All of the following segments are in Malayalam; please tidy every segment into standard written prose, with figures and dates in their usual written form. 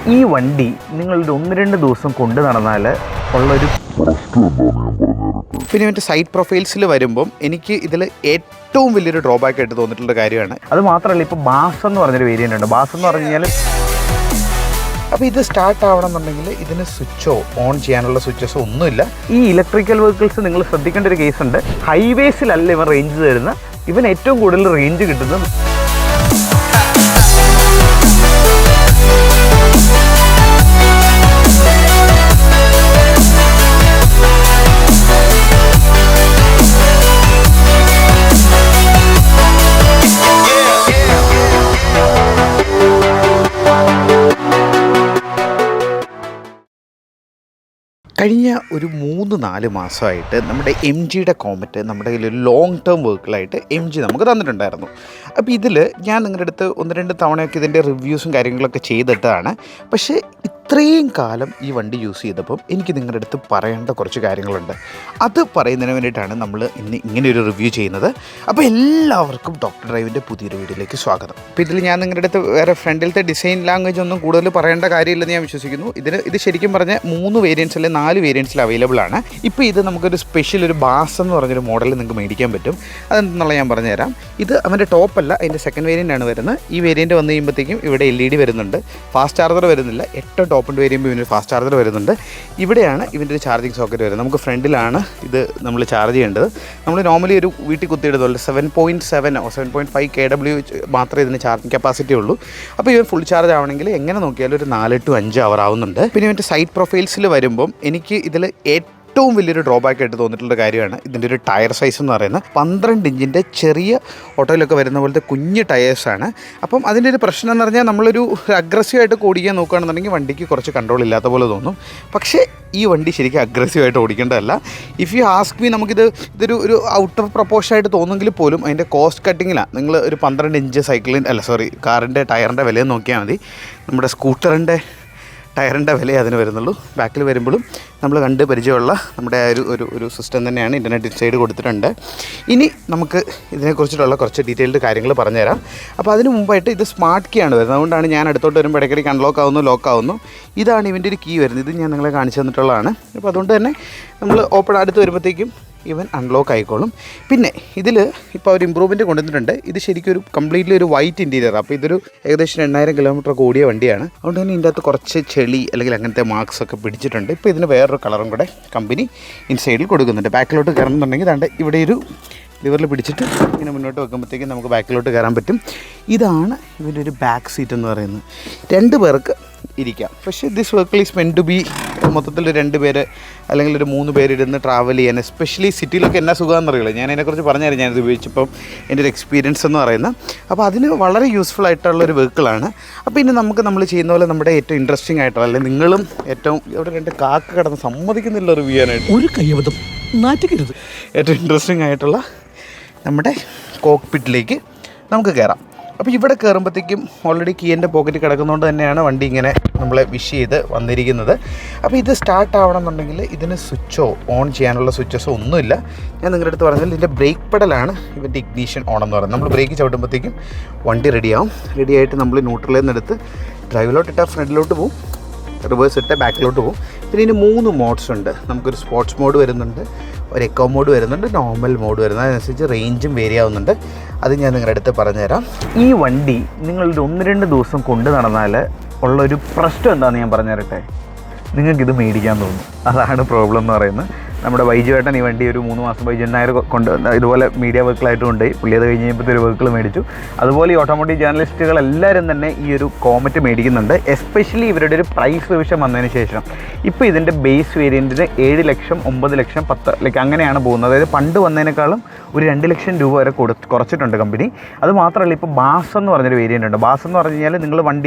ഈ വണ്ടി നിങ്ങളൊരു 1-2 ദിവസം കൊണ്ട് നടന്നാൽ ഉള്ളൊരു പ്രശ്നം എന്താണെന്ന് ഞാൻ പറഞ്ഞുതരട്ടെ. പിന്നെ മറ്റേ സൈഡ് പ്രൊഫൈൽസിൽ വരുമ്പം എനിക്ക് ഇതിൽ ഏറ്റവും വലിയൊരു ഡ്രോബാക്ക് ആയിട്ട് തോന്നിയിട്ടുള്ള കാര്യമാണ്. അത് മാത്രമല്ല, ഇപ്പോൾ ബാസ് എന്ന് പറഞ്ഞൊരു വേരിയൻ്റ് ഉണ്ട്. ബാസ് എന്ന് പറഞ്ഞു കഴിഞ്ഞാൽ അപ്പോൾ ഇത് സ്റ്റാർട്ട് ആവണമെന്നുണ്ടെങ്കിൽ ഇതിന് സ്വിച്ചോ ഓൺ ചെയ്യാനുള്ള സ്വിച്ചസോ ഒന്നുമില്ല. ഈ ഇലക്ട്രിക്കൽ വെഹിക്കിൾസ് നിങ്ങൾ ശ്രദ്ധിക്കേണ്ട ഒരു കേസുണ്ട്. ഹൈവേസിലല്ല ഇവൻ റേഞ്ച് തരുന്ന, ഇവൻ ഏറ്റവും കൂടുതൽ റേഞ്ച് കിട്ടുന്നത് കഴിഞ്ഞ ഒരു 3-4 മാസമായിട്ട് നമ്മുടെ എം ജിയുടെ കോമറ്റ് നമ്മുടെ കയ്യിൽ ലോങ് ടേം വർക്കിലായിട്ട് എം ജി നമുക്ക് തന്നിട്ടുണ്ടായിരുന്നു. അപ്പോൾ ഇതിൽ ഞാൻ നിങ്ങളുടെ അടുത്ത് 1-2 തവണയൊക്കെ ഇതിൻ്റെ റിവ്യൂസും കാര്യങ്ങളൊക്കെ ചെയ്തിട്ടാണ്. പക്ഷേ ഇത്രയും കാലം ഈ വണ്ടി യൂസ് ചെയ്തപ്പം എനിക്ക് നിങ്ങളുടെ അടുത്ത് പറയേണ്ട കുറച്ച് കാര്യങ്ങളുണ്ട്. അത് പറയുന്നതിന് വേണ്ടിയിട്ടാണ് നമ്മൾ ഇന്ന് ഇങ്ങനെയൊരു റിവ്യൂ ചെയ്യുന്നത്. അപ്പോൾ എല്ലാവർക്കും ഡോക്ടർ ഡ്രൈവിൻ്റെ പുതിയൊരു വീഡിയോയിലേക്ക് സ്വാഗതം. അപ്പോൾ ഇതിൽ ഞാൻ നിങ്ങളുടെ അടുത്ത് വേറെ ഫ്രണ്ടിലത്തെ ഡിസൈൻ ലാംഗ്വേജ് ഒന്നും കൂടുതൽ പറയേണ്ട കാര്യമില്ലെന്ന് ഞാൻ വിശ്വസിക്കുന്നു. ഇത് ശരിക്കും പറഞ്ഞാൽ 3 വേരിയൻസ് അല്ലെങ്കിൽ 4 വേരിയൻസിൽ അവൈലബിൾ ആണ്. ഇപ്പോൾ ഇത് നമുക്കൊരു സ്പെഷ്യൽ ഒരു ബാസ് എന്ന് പറഞ്ഞൊരു മോഡൽ നിങ്ങൾക്ക് മേടിക്കാൻ പറ്റും. അതെന്തെന്നുള്ള ഞാൻ പറഞ്ഞുതരാം. ഇത് അവൻ്റെ ടോപ്പല്ല, അതിൻ്റെ സെക്കൻഡ് വേരിയൻ്റ് ആണ് വരുന്നത്. ഈ വേരിയൻറ്റ് വന്നു കഴിയുമ്പോഴത്തേക്കും ഇവിടെ LED വരുന്നുണ്ട്. ഫാസ്റ്റ് ചാർജർ വരുന്നില്ല. 8 ടോപ്പ് വരുമ്പോൾ ഇവന് ഫാസ്റ്റ് ചാർജർ വരുന്നുണ്ട്. ഇവിടെയാണ് ഇവൻ്റെ ഒരു ചാർജിങ് സോക്കറ്റ് വരുന്നത്. നമുക്ക് ഫ്രണ്ടിലാണ് ഇത് നമ്മൾ ചാർജ് ചെയ്യേണ്ടത്. നമ്മൾ നോർമലി ഒരു വീട്ടിൽ കുത്തിയിടുന്നതുപോലെ 7.7 7.5 kW മാത്രമേ ഇതിന് ചാർജിങ് കപ്പാസിറ്റി ഉള്ളൂ. അപ്പോൾ ഇവൻ ഫുൾ ചാർജ് ആവണമെങ്കിൽ എങ്ങനെ നോക്കിയാലും ഒരു 4 to 5 അവർ ആവുന്നുണ്ട്. പിന്നെ ഇവൻ്റെ സൈഡ് പ്രൊഫൈൽസിൽ വരുമ്പം എനിക്ക് ഇതിൽ ഏറ്റവും വലിയൊരു ഡ്രോബാക്ക് ആയിട്ട് തോന്നിയിട്ടുള്ള കാര്യമാണ് ഇതിൻ്റെ ഒരു ടയർ സൈസ് എന്ന് പറയുന്നത്. 12 ഇഞ്ചിൻ്റെ ചെറിയ ഓട്ടോയിലൊക്കെ വരുന്ന പോലത്തെ കുഞ്ഞ് ടയേഴ്സാണ്. അപ്പം അതിൻ്റെ ഒരു പ്രശ്നം എന്ന് പറഞ്ഞാൽ നമ്മളൊരു അഗ്രസീവായിട്ട് ഓടിക്കാൻ നോക്കുകയാണെന്നുണ്ടെങ്കിൽ വണ്ടിക്ക് കുറച്ച് കൺട്രോൾ ഇല്ലാത്ത പോലെ തോന്നും. പക്ഷേ ഈ വണ്ടി ശരിക്കും അഗ്രസീവായിട്ട് ഓടിക്കേണ്ടതല്ല. ഇഫ് യു ആസ്ക് മീ, ഇതൊരു ഔട്ട് ഓഫ് പ്രൊപ്പോർഷൻ ആയിട്ട് തോന്നുമെങ്കിൽ പോലും അതിൻ്റെ കോസ്റ്റ് കട്ടിങ്ങിലാണ്. നിങ്ങൾ ഒരു 12 ഇഞ്ച് കാറിൻ്റെ ടയറിൻ്റെ വില നോക്കിയാൽ മതി. നമ്മുടെ സ്കൂട്ടറിൻ്റെ ടയറിൻ്റെ വിലയെ അതിന് വരുന്നുള്ളൂ. ബാക്കിൽ വരുമ്പോഴും നമ്മൾ കണ്ട് പരിചയമുള്ള നമ്മുടെ ഒരു സിസ്റ്റം തന്നെയാണ്. ഇൻ്റർനെറ്റ് ഇൻസൈഡ് കൊടുത്തിട്ടുണ്ട്. ഇനി നമുക്ക് ഇതിനെക്കുറിച്ചിട്ടുള്ള കുറച്ച് ഡീറ്റെയിൽഡ് കാര്യങ്ങൾ പറഞ്ഞുതരാം. അപ്പോൾ അതിന് മുമ്പായിട്ട് ഇത് സ്മാർട്ട് കീ ആണ് വരുന്നത്. അതുകൊണ്ടാണ് ഞാൻ അടുത്തോട്ട് വരുമ്പോൾ ഇടയ്ക്കിടയ്ക്ക് അൺലോക്ക് ആവുന്നു, ലോക്ക് ആവുന്നു. ഇതാണ് ഇവൻ്റെ ഒരു കീ വരുന്നത്. ഇത് ഞാൻ നിങ്ങളെ കാണിച്ചു തന്നിട്ടുള്ളതാണ്. അപ്പോൾ അതുകൊണ്ട് തന്നെ നമ്മൾ അടുത്ത് വരുമ്പോഴത്തേക്കും ഇവൻ അൺലോക്ക് ആയിക്കോളും. പിന്നെ ഇതിൽ ഇപ്പോൾ ഒരു ഇമ്പ്രൂവ്മെൻറ്റ് കൊണ്ടുവന്നിട്ടുണ്ട്. ഇത് ശരിക്കും ഒരു കംപ്ലീറ്റ്ലി ഒരു വൈറ്റ് ഇൻറ്റീരിയർ. അപ്പോൾ ഇതൊരു ഏകദേശം 8000 കിലോമീറ്റർ ഓടിയ വണ്ടിയാണ്. അതുകൊണ്ട് തന്നെ ഇതിൻ്റെ അകത്ത് കുറച്ച് ചെളി അല്ലെങ്കിൽ അങ്ങനത്തെ മാർക്സ് ഒക്കെ പിടിച്ചിട്ടുണ്ട്. ഇപ്പോൾ ഇതിന് വേറൊരു കളറും കൂടെ കമ്പനി ഇൻസൈഡിൽ കൊടുക്കുന്നുണ്ട്. ബാക്കിലോട്ട് കയറണമെന്നുണ്ടെങ്കിൽ ദാണ്ട് ഇവിടെ ഒരു ലിവറിൽ പിടിച്ചിട്ട് ഇങ്ങനെ മുന്നോട്ട് വെക്കുമ്പോഴത്തേക്കും നമുക്ക് ബാക്കിലോട്ട് കയറാൻ പറ്റും. ഇതാണ് ഇതിൻ്റെ ഒരു ബാക്ക് സീറ്റ് എന്ന് പറയുന്നത്. 2 പേർക്ക് ഇരിക്കാം. പക്ഷേ this vehicle is meant to be മൊത്തത്തിൽ 2 പേര് അല്ലെങ്കിൽ ഒരു 3 പേര് ഇരുന്ന് ട്രാവൽ ചെയ്യാൻ, എസ്പെഷ്യലി സിറ്റിയിലൊക്കെ എന്നാ സുഖമാണെന്നറിയില്ല. ഞാൻ അതിനെക്കുറിച്ച് പറഞ്ഞുതരാം. ഞാനിത് ഉപയോഗിച്ചപ്പം എൻ്റെ ഒരു എക്സ്പീരിയൻസ് എന്ന് പറയുന്നത്. അപ്പോൾ അതിന് വളരെ യൂസ്ഫുൾ ആയിട്ടുള്ളൊരു വെഹിക്കിളാണ്. അപ്പോൾ ഇനി നമ്മൾ ചെയ്യുന്ന പോലെ നമ്മുടെ ഏറ്റവും ഇൻട്രസ്റ്റിംഗ് ആയിട്ടുള്ള, അല്ലെങ്കിൽ നിങ്ങളും ഏറ്റവും ഇവിടെ 2 കാക്ക കിടന്ന് സമ്മതിക്കുന്നില്ല റിവ്യൂ ചെയ്യാനായിട്ട്, ഒരു കയ്യബദ്ധം നാറ്റിക്കരുത്, ഏറ്റവും ഇൻട്രസ്റ്റിംഗ് ആയിട്ടുള്ള നമ്മുടെ കോക്ക്പിറ്റിലേക്ക് നമുക്ക് കയറാം. അപ്പോൾ ഇവിടെ കയറുമ്പോഴത്തേക്കും ഓൾറെഡി കീൻ്റെ പോക്കറ്റ് കിടക്കുന്നതുകൊണ്ട് തന്നെയാണ് വണ്ടി ഇങ്ങനെ നമ്മളെ വിഷ് ചെയ്ത് വന്നിരിക്കുന്നത്. അപ്പോൾ ഇത് സ്റ്റാർട്ട് ആവണമെന്നുണ്ടെങ്കിൽ ഇതിന് സ്വിച്ചോ ഓൺ ചെയ്യാനുള്ള സ്വിച്ചസോ ഒന്നുമില്ല. ഞാൻ നിങ്ങളുടെ അടുത്ത് പറഞ്ഞാൽ ഇതിൻ്റെ ബ്രേക്ക് പെഡലാണ് ഇവൻ്റെ ഇഗ്നീഷൻ ഓൺ എന്ന് പറയുന്നത്. നമ്മൾ ബ്രേക്ക് ചവിട്ടുമ്പോഴത്തേക്കും വണ്ടി റെഡിയാവും. റെഡിയായിട്ട് നമ്മൾ ന്യൂട്രലിൽ നിന്നെടുത്ത് ഡ്രൈവിലോട്ട് ഇട്ടാൽ ഫ്രണ്ടിലോട്ട് പോകും, റിവേഴ്സ് ഇട്ട് ബാക്കിലോട്ട് പോകും. പിന്നെ ഇതിന് 3 മോഡ്സ് ഉണ്ട്. നമുക്കൊരു സ്പോർട്സ് മോഡ് വരുന്നുണ്ട്, ഒരു എക്കോ മോഡ് വരുന്നുണ്ട്, നോർമൽ മോഡ് വരുന്നത്. അതനുസരിച്ച് റേഞ്ചും വേരി ആവുന്നുണ്ട്. അത് ഞാൻ നിങ്ങളുടെ അടുത്ത് പറഞ്ഞുതരാം. ഈ വണ്ടി നിങ്ങളൊരു 1-2 ദിവസം കൊണ്ട് നടന്നാൽ ഉള്ളൊരു പ്രശ്നം എന്താണെന്ന് ഞാൻ പറഞ്ഞുതരട്ടെ. നിങ്ങൾക്കിത് മേടിക്കാൻ തോന്നും. അതാണ് പ്രോബ്ലം എന്ന് പറയുന്നത്. നമ്മുടെ ബൈജുവേട്ടൻ ഈ വണ്ടി ഒരു 3 മാസം ബൈജു നായർ കൊണ്ട് ഇതുപോലെ മീഡിയ വെഹിക്കിളായിട്ട് കൊണ്ടുപോയി. പുള്ളി അത് കഴിഞ്ഞ് കഴിയുമ്പോഴത്തെ ഒരു വെഹിക്കിൾ മേടിച്ചു. അതുപോലെ ഈ ഓട്ടോമോട്ടീവ് ജേർണലിസ്റ്റുകൾ എല്ലാവരും തന്നെ ഈ ഒരു കോമറ്റ് മേടിക്കുന്നുണ്ട്. എസ്പെഷ്യലി ഇവരുടെ ഒരു പ്രൈസ് റിവിഷൻ വന്നതിന് ശേഷം. ഇപ്പോൾ ഇതിൻ്റെ ബേസ് വേരിയൻറ്റിന് 7 ലക്ഷം, 9 ലക്ഷം, 10 ലക്ഷം അങ്ങനെയാണ് പോകുന്നത്. അതായത് പണ്ട് വന്നതിനേക്കാളും ഒരു 2 ലക്ഷം രൂപ വരെ കുറച്ചിട്ടുണ്ട് കമ്പനി. അത് മാത്രമല്ല, ഇപ്പോൾ ബാസ് എന്ന് പറഞ്ഞൊരു വേരിയൻ്റ് ഉണ്ട്. ബാസ് എന്ന് പറഞ്ഞു കഴിഞ്ഞാൽ നിങ്ങൾ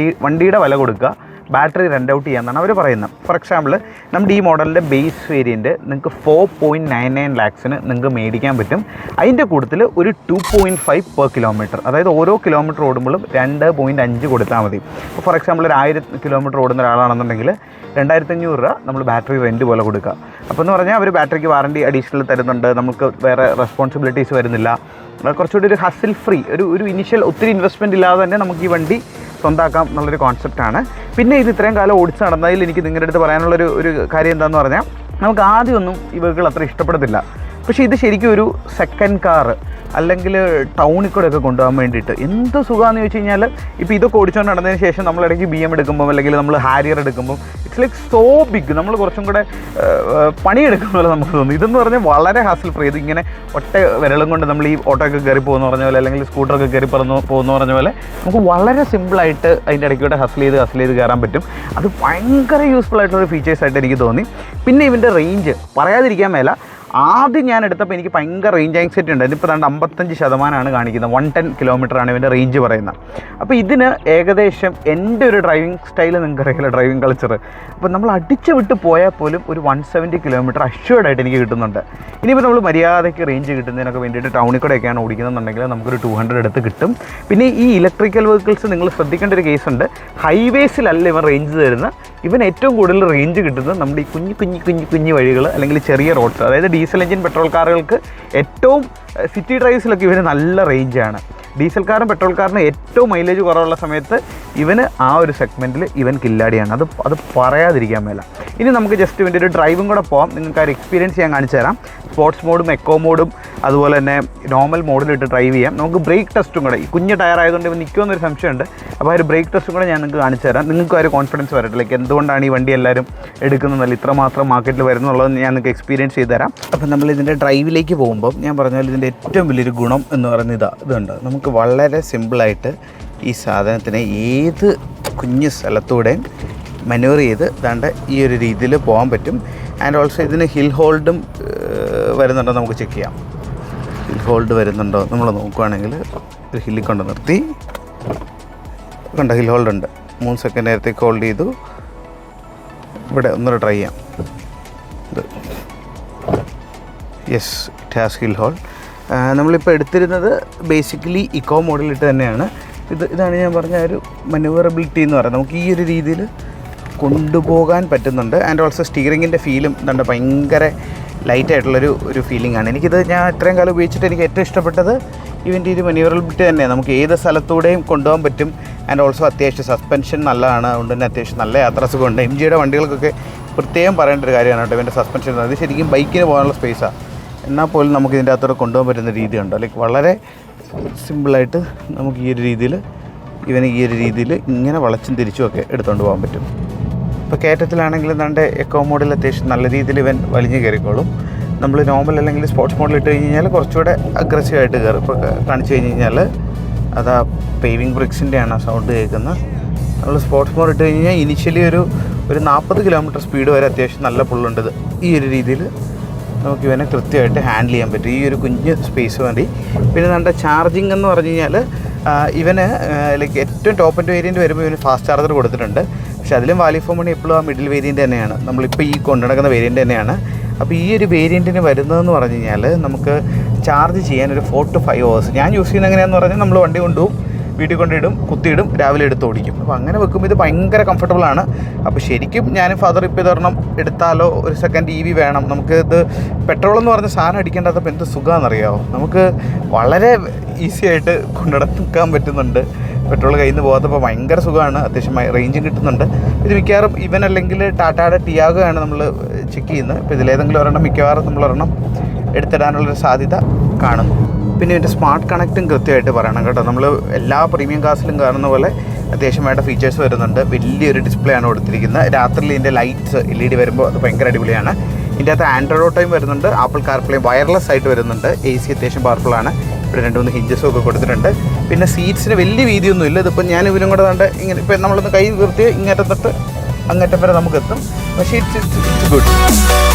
വണ്ടിയുടെ വില കൊടുക്കുക, ബാറ്ററി റെൻ്റ് ഔട്ട് ചെയ്യാമെന്നാണ് അവർ പറയുന്നത്. ഫോർ എക്സാമ്പിൾ നമ്മുടെ ഈ മോഡലിൻ്റെ ബേസ് വേരിയൻറ്റ് നിങ്ങൾക്ക് 4.99 lakhsന് നിങ്ങൾക്ക് മേടിക്കാൻ പറ്റും. അതിൻ്റെ കൂട്ടത്തിൽ ഒരു 2.5 per kilometer, അതായത് ഓരോ കിലോമീറ്റർ ഓടുമ്പോഴും 2.5 കൊടുത്താൽ മതി. ഇപ്പോൾ ഫോർ എക്സാമ്പിൾ ഒരു 1000 കിലോമീറ്റർ ഓടുന്ന ഒരാളാണെന്നുണ്ടെങ്കിൽ 2500 രൂപ നമ്മൾ ബാറ്ററി റെൻറ്റ് പോലെ കൊടുക്കുക. അപ്പോൾ എന്ന് പറഞ്ഞാൽ അവർ ബാറ്ററിക്ക് വാറണ്ടി അഡീഷണൽ തരുന്നുണ്ട്. നമുക്ക് വേറെ റെസ്പോൺസിബിലിറ്റീസ് വരുന്നില്ല. കുറച്ചുകൂടി ഒരു ഹസിൽ ഫ്രീ, ഒരു ഇനിഷ്യൽ ഒത്തിരി ഇൻവെസ്റ്റ്മെൻറ്റ് ഇല്ലാതെ തന്നെ നമുക്ക് ഈ വണ്ടി സ്വന്തമാക്കാം എന്നുള്ളൊരു കോൺസെപ്റ്റാണ്. പിന്നെ ഇത് ഇത്രയും കാലം ഓടിച്ച് നടന്നതിൽ എനിക്ക് നിങ്ങളുടെ അടുത്ത് പറയാനുള്ളൊരു കാര്യം എന്താണെന്ന് പറഞ്ഞാൽ, നമുക്ക് ആദ്യമൊന്നും ഈ വെഹിക്കിൾ അത്ര ഇഷ്ടപ്പെടത്തില്ല. പക്ഷേ ഇത് ശരിക്കും ഒരു സെക്കൻഡ് കാർ അല്ലെങ്കിൽ ടൗണിൽ കൂടെ ഒക്കെ കൊണ്ടുപോകാൻ വേണ്ടിയിട്ട് എന്ത് സുഖമാണെന്ന് ചോദിച്ചു കഴിഞ്ഞാൽ, ഇപ്പോൾ ഇതൊക്കെ ഓടിച്ചുകൊണ്ട് നടന്നതിന് ശേഷം നമ്മളിടയ്ക്ക് BM എടുക്കുമ്പോൾ അല്ലെങ്കിൽ നമ്മൾ ഹാരിയർ എടുക്കുമ്പോൾ ഇറ്റ്സ് ലൈക്ക് സോ ബിഗ്. നമ്മൾ കുറച്ചും കൂടെ പണിയെടുക്കുന്ന പോലെ നമുക്ക് തോന്നും. ഇതെന്ന് പറഞ്ഞാൽ വളരെ ഹാസിൽ ഫ്രീ. ഇതിങ്ങനെ ഒറ്റ വിരലും കൊണ്ട് നമ്മൾ ഈ ഓട്ടോ ഒക്കെ കയറി പോകുന്ന പറഞ്ഞ പോലെ അല്ലെങ്കിൽ സ്കൂട്ടറൊക്കെ കയറി പോകുന്ന പറഞ്ഞ പോലെ നമുക്ക് വളരെ സിമ്പിളായിട്ട് അതിൻ്റെ ഇടയ്ക്കൂടെ ഹസിൽ ചെയ്ത് കയറാൻ പറ്റും. അത് ഭയങ്കര യൂസ്ഫുൾ ആയിട്ടുള്ളൊരു ഫീച്ചേഴ്സായിട്ട് എനിക്ക് തോന്നി. പിന്നെ ഇതിൻ്റെ റേഞ്ച് പറയാതിരിക്കാൻ മേല. ആദ്യം ഞാൻ എടുത്തപ്പോൾ എനിക്ക് ഭയങ്കര റേഞ്ച് ആങ്സൈറ്റി ഉണ്ട്. ഇതിപ്പോൾ 55% കാണിക്കുന്നത്. 110 കിലോമീറ്ററാണ് ഇവൻ്റെ റേഞ്ച് പറയുന്നത്. അപ്പോൾ ഇതിന് ഏകദേശം എൻ്റെ ഒരു ഡ്രൈവിംഗ് സ്റ്റൈൽ നിങ്ങൾക്കറിയില്ല, ഡ്രൈവിംഗ് കൾച്ചർ. അപ്പോൾ നമ്മൾ അടിച്ചു വിട്ട് പോയാൽ പോലും ഒരു 170 കിലോമീറ്റർ അഷ്യൂർഡായിട്ട് എനിക്ക് കിട്ടുന്നുണ്ട്. ഇനിയിപ്പോൾ നമ്മൾ മര്യാദയ്ക്ക് റേഞ്ച് കിട്ടുന്നതിനൊക്കെ വേണ്ടിയിട്ട് ടൗണിൽ കൂടെയൊക്കെയാണ് ഓടിക്കുന്നതെന്നുണ്ടെങ്കിൽ നമുക്കൊരു 200 അടുത്ത് കിട്ടും. പിന്നെ ഈ ഇലക്ട്രിക്കൽ വെഹിക്കിൾസ് നിങ്ങൾ ശ്രദ്ധിക്കേണ്ട ഒരു കേസുണ്ട്. ഹൈവേസിലല്ല ഇവൻ റേഞ്ച് തരുന്നത്. ഇവൻ ഏറ്റവും കൂടുതൽ റേഞ്ച് കിട്ടുന്നത് നമ്മുടെ ഈ കുഞ്ഞു വഴികൾ അല്ലെങ്കിൽ ചെറിയ റോഡ്സ്, അതായത് ഡീസൽ എഞ്ചിൻ പെട്രോൾ കാറുകൾക്ക് ഏറ്റവും സിറ്റി ഡ്രൈവ്സിലൊക്കെ ഇവന് നല്ല റേഞ്ചാണ്. ഡീസൽ കാറും പെട്രോൾ കാറിന് ഏറ്റവും മൈലേജ് കുറവുള്ള സമയത്ത് ഇവന് ആ ഒരു സെഗ്മെൻറ്റിൽ ഇവൻ കില്ലാടിയാണ്. അത് പറയാതിരിക്കാൻ മേല. ഇനി നമുക്ക് ജസ്റ്റ് ഇവൻ്റെ ഒരു ഡ്രൈവും കൂടെ പോകാം. നിങ്ങൾക്ക് ആ ഒരു എക്സ്പീരിയൻസ് ഞാൻ കാണിച്ചു തരാം. സ്പോർട്സ് മോഡും എക്കോ മോഡും അതുപോലെ തന്നെ നോർമൽ മോഡിലിട്ട് ഡ്രൈവ് ചെയ്യാം. നമുക്ക് ബ്രേക്ക് ടെസ്റ്റും കൂടെ, ഈ കുഞ്ഞ് ടയർ ആയതുകൊണ്ട് ഇവൻ നിൽക്കുമെന്നൊരു സംശയമുണ്ട്. അപ്പോൾ ആ ഒരു ബ്രേക്ക് ടെസ്റ്റും കൂടെ ഞാൻ നിങ്ങൾക്ക് കാണിച്ചു തരാം. നിങ്ങൾക്ക് ആ ഒരു കോൺഫിഡൻസ് വരട്ടെ, ലൈക്ക് എന്തുകൊണ്ടാണ് ഈ വണ്ടി എല്ലാവരും എടുക്കുന്നതല്ല, ഇത്രമാത്രം മാർക്കറ്റിൽ വരുന്നുള്ളത് ഞാൻ നിങ്ങൾക്ക് എക്സ്പീരിയൻസ് ചെയ്ത് തരാം. അപ്പോൾ നമ്മൾ ഇതിൻ്റെ ഡ്രൈവിലേക്ക് പോകുമ്പം ഞാൻ പറഞ്ഞാൽ ഇതിൻ്റെ ഏറ്റവും വലിയൊരു ഗുണം എന്ന് പറയുന്നത് ഇതുണ്ട്. നമുക്ക് വളരെ സിമ്പിളായിട്ട് ഈ സാധനത്തിനെ ഏത് കുഞ്ഞു സ്ഥലത്തൂടെയും മനൂവർ ചെയ്ത് ദാണ്ട് ഈ ഒരു രീതിയിൽ പോകാൻ പറ്റും. ആൻഡ് ഓൾസോ ഇതിന് ഹിൽ ഹോൾഡും വരുന്നുണ്ടോ നമുക്ക് ചെക്ക് ചെയ്യാം. ഹിൽ ഹോൾഡ് വരുന്നുണ്ടോ നമ്മൾ നോക്കുകയാണെങ്കിൽ ഒരു ഹില്ലിൽ കൊണ്ട് നിർത്തി കണ്ട ഹിൽ ഹോൾഡ് ഉണ്ട്. 3 സെക്കൻഡ് നേരത്തേക്ക് ഹോൾഡ് ചെയ്തു. ഇവിടെ ഒന്നുകൂടെ ട്രൈ ചെയ്യാം. ഇത് yes, it has hill hold. നമ്മളിപ്പോൾ എടുത്തിരുന്നത് ബേസിക്കലി ഇക്കോ മോഡലിട്ട് തന്നെയാണ്. ഇതാണ് ഞാൻ പറഞ്ഞ ഒരു മനൂവറബിലിറ്റി എന്ന് പറയുന്നത്. നമുക്ക് ഈ ഒരു രീതിയിൽ കൊണ്ടുപോകാൻ പറ്റുന്നുണ്ട്. ആൻഡ് ഓൾസോ സ്റ്റിയറിങ്ങിൻ്റെ ഫീലും എന്താ ഭയങ്കര ലൈറ്റായിട്ടുള്ളൊരു ഫീലിംഗ് ആണ്. എനിക്കിത് ഞാൻ ഇത്രയും കാലം ഉപയോഗിച്ചിട്ട് എനിക്ക് ഏറ്റവും ഇഷ്ടപ്പെട്ടത് ഇവൻ്റെ ഒരു മനൂവറബിലിറ്റി തന്നെ. നമുക്ക് ഏത് സ്ഥലത്തൂടെയും കൊണ്ടുപോകാൻ പറ്റും. ആൻഡ് ഓൾസോ അത്യാവശ്യം സസ്പെൻഷൻ നല്ലതാണ്. അതുകൊണ്ട് തന്നെ അത്യാവശ്യം നല്ല യാത്രാസുഖമുണ്ട്. MGയുടെ വണ്ടികൾക്കൊക്കെ പ്രത്യേകം പറയേണ്ട ഒരു കാര്യമാണ് കേട്ടോ ഇവൻ്റെ സസ്പെൻഷൻ. അത് ശരിക്കും ബൈക്കിന് പോകാനുള്ള സ്പേസാണ്. എന്നാൽ പോലും നമുക്ക് ഇതിൻ്റെ അകത്തോടെ കൊണ്ടുപോകാൻ പറ്റുന്ന രീതിയുണ്ട്. ലൈക്ക് വളരെ സിമ്പിളായിട്ട് നമുക്ക് ഈ ഒരു രീതിയിൽ ഇവന് ഈ ഒരു രീതിയിൽ ഇങ്ങനെ വളച്ചും തിരിച്ചുമൊക്കെ എടുത്തുകൊണ്ട് പോകാൻ പറ്റും. ഇപ്പോൾ കയറ്റത്തിലാണെങ്കിൽ എന്താണ്ട് എക്കോ മോഡിൽ അത്യാവശ്യം നല്ല രീതിയിൽ ഇവൻ വലിഞ്ഞ് കയറിക്കോളും. നമ്മൾ നോർമൽ അല്ലെങ്കിൽ സ്പോർട്സ് മോഡിൽ ഇട്ട് കഴിഞ്ഞ് കഴിഞ്ഞാൽ കുറച്ചുകൂടെ അഗ്രസീവായിട്ട് കയറും. ഇപ്പോൾ കാണിച്ചു കഴിഞ്ഞ് കഴിഞ്ഞാൽ അതാ പേവിങ് ബ്രിക്സിൻ്റെയാണ് സൗണ്ട് കേൾക്കുന്നത്. നമ്മൾ സ്പോർട്സ് മോഡ് ഇട്ട് കഴിഞ്ഞ് കഴിഞ്ഞാൽ ഇനിഷ്യലി ഒരു 40 കിലോമീറ്റർ സ്പീഡ് വരെ അത്യാവശ്യം നല്ല പുള്ളുണ്ട്. ഈ ഒരു രീതിയിൽ നമുക്ക് ഇവനെ കൃത്യമായിട്ട് ഹാൻഡിൽ ചെയ്യാൻ പറ്റും ഈ ഒരു കുഞ്ഞ് സ്പേസ് മതി. പിന്നെ നമ്മുടെ ചാർജിങ് എന്ന് പറഞ്ഞു കഴിഞ്ഞാൽ ഇവന് ലൈക്ക് ഏറ്റവും ടോപ്പ് ആൻഡ് വേരിയൻറ്റ് വരുമ്പോൾ ഇവന് ഫാസ്റ്റ് ചാർജർ കൊടുത്തിട്ടുണ്ട്. പക്ഷേ അതിലും വാല്യൂ ഫോർ മണി എപ്പോഴും ആ മിഡിൽ വേരിയൻറ്റ് തന്നെയാണ്, നമ്മളിപ്പോൾ ഈ കൊണ്ടു നടക്കുന്ന വേരിയൻറ്റ് തന്നെയാണ്. അപ്പോൾ ഈ ഒരു വേരിയൻറ്റിന് വരുന്നതെന്ന് പറഞ്ഞു കഴിഞ്ഞാൽ നമുക്ക് ചാർജ് ചെയ്യാൻ ഒരു 4 to 5 hours. ഞാൻ യൂസ് ചെയ്യുന്നത് എങ്ങനെയാണെന്ന് പറഞ്ഞാൽ നമ്മൾ വണ്ടി കൊണ്ടുപോകും, വീട്ടിൽ കൊണ്ടിടും, കുത്തിയിടും, രാവിലെ എടുത്ത് ഓടിക്കും. അപ്പോൾ അങ്ങനെ വെക്കുമ്പോൾ ഇത് ഭയങ്കര കംഫർട്ടബിളാണ്. അപ്പോൾ ശരിക്കും ഞാൻ ഫാദർ ഇപ്പോൾ ഇതൊരെണ്ണം എടുത്താലോ ഒരു സെക്കൻഡ് EV വേണം. നമുക്ക് ഇത് പെട്രോൾ എന്ന് പറഞ്ഞ സാധനം അടിക്കേണ്ടതപ്പോൾ എന്ത് സുഖമാണെന്നറിയാമോ. നമുക്ക് വളരെ ഈസി ആയിട്ട് കൊണ്ടുനടക്കാൻ പറ്റുന്നുണ്ട്. പെട്രോൾ കയ്യിൽ നിന്ന് പോകാത്തപ്പോൾ ഭയങ്കര സുഖമാണ്. അത്യാവശ്യം റേഞ്ചും കിട്ടുന്നുണ്ട്. ഇത് മിക്കവാറും ഇവൻ അല്ലെങ്കിൽ ടാറ്റയുടെ ടിയാഗോ ആണ് നമ്മൾ ചെക്ക് ചെയ്യുന്നത്. ഇപ്പോൾ ഇതിലേതെങ്കിലും ഒരെണ്ണം മിക്കവാറും നമ്മളൊരെണ്ണം എടുത്തിടാനുള്ളൊരു സാധ്യത കാണുന്നു. പിന്നെ ഇതിൻ്റെ സ്മാർട്ട് കണക്റ്റും കൃത്യമായിട്ട് പറയണം കേട്ടോ. നമ്മൾ എല്ലാ പ്രീമിയം കാസിലും കാണുന്ന പോലെ അത്യാവശ്യം വേണ്ട ഫീച്ചേഴ്സ് വരുന്നുണ്ട്. വലിയൊരു ഡിസ്പ്ലേ ആണ് കൊടുത്തിരിക്കുന്നത്. രാത്രിയിൽ ഇതിൻ്റെ ലൈറ്റ്സ് LED വരുമ്പോൾ അത് ഭയങ്കര അടിപൊളിയാണ്. ഇതിൻ്റെ അകത്ത് ആൻഡ്രോയിഡ് ഓട്ടോയും വരുന്നുണ്ട്, ആപ്പിൾ കാർപ്ലേ വയർലെസ് ആയിട്ട് വരുന്നുണ്ട്. AC അത്യാവശ്യം പവർഫുള്ളാണ്. ഇവിടെ 2-3 ഹിഞ്ചസും ഒക്കെ കൊടുത്തിട്ടുണ്ട്. പിന്നെ സീറ്റ്സിന് വലിയ വീതിയൊന്നുമില്ല. ഇതിപ്പോൾ ഞാൻ ഇവരും കൂടെ കണ്ട് ഇങ്ങനെ ഇപ്പം നമ്മളൊന്ന് കൈ നിർത്തി ഇങ്ങേറ്റം തൊട്ട് അങ്ങേറ്റം വരെ നമുക്ക് എത്തും. പക്ഷേ ഇറ്റ്സ് ഗുഡ്.